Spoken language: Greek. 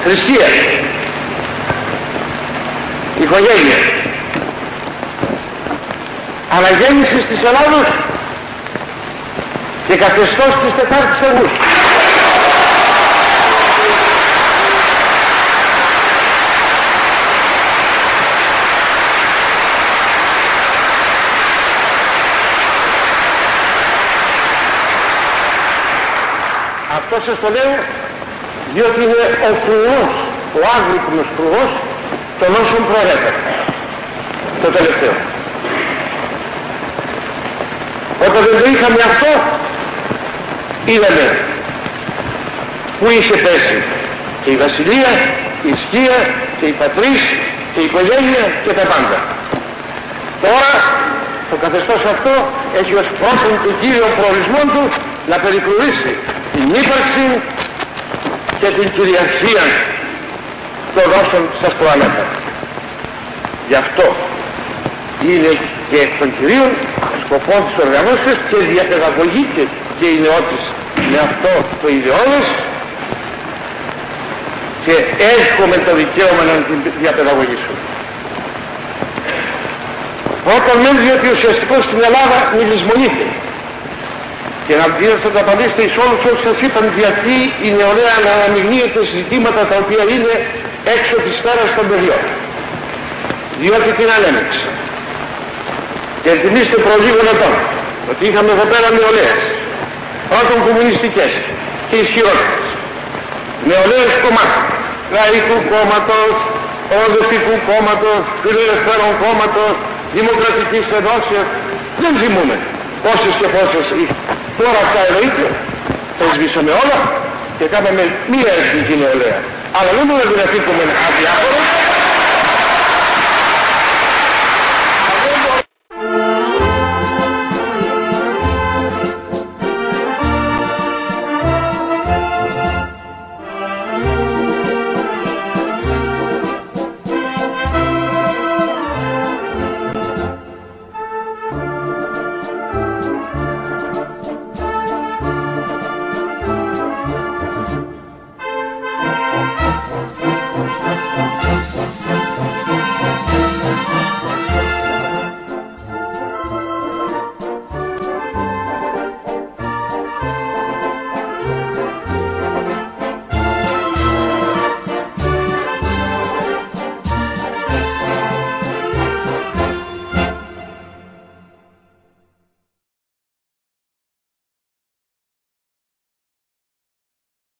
θρησκεία, οικογένεια, αναγέννησης της Ελλάδος και καθεστώς της 4ης Αυγούστου. Αυτό σας το λέω διότι είναι ο φρουρός, ο άγρυπνος φρουρός των όσων προανέφερα. Το τελευταίο. Όταν δεν το είχαμε αυτό, είδαμε που είχε πέσει και η βασιλεία, η σκία και η πατρίς και η οικογένεια και τα πάντα. Τώρα το καθεστώς αυτό έχει ως πρώτον του κύριο προορισμό του να περιφρουρήσει την ύπαρξη και την κυριαρχία των όσων σας προανέφερα. Γι' αυτό είναι και εκ των κυρίων σκοπών της οργανώσεως και διαπαιδαγωγείται και η νεότης με αυτό το ιδεώδες και έχουμε το δικαίωμα να την διαπαιδαγωγήσουμε. Πρώτον μεν διότι ουσιαστικώς στην Ελλάδα μιλισμονείται και να θα απαντήσετε εις όλους όσους σας είπαν γιατί η νεολαία να αναμειγνύεται σε ζητήματα τα οποία είναι έξω της σφαίρας των παιδιών. Διότι την ανέμειξε. Και θυμίστε προ λίγων ετών ότι είχαμε εδώ πέρα νεολαίες, πρώτον κομμουνιστικές και ισχυρότερες, νεολαίες κομμάτων, Λαϊκού κόμματος, Οδευτικού κόμματος, Φιλελευθέρων κόμματος, Δημοκρατικής Ενώσεως, δεν θυμούμε πόσες και πόσες είχαμε. Τώρα αυτά εννοείται, τα σβήσαμε όλα και κάναμε μία εθνική νεολαία. Αλλά δεν μπορούμε να την αφήσουμε αδιάφορο.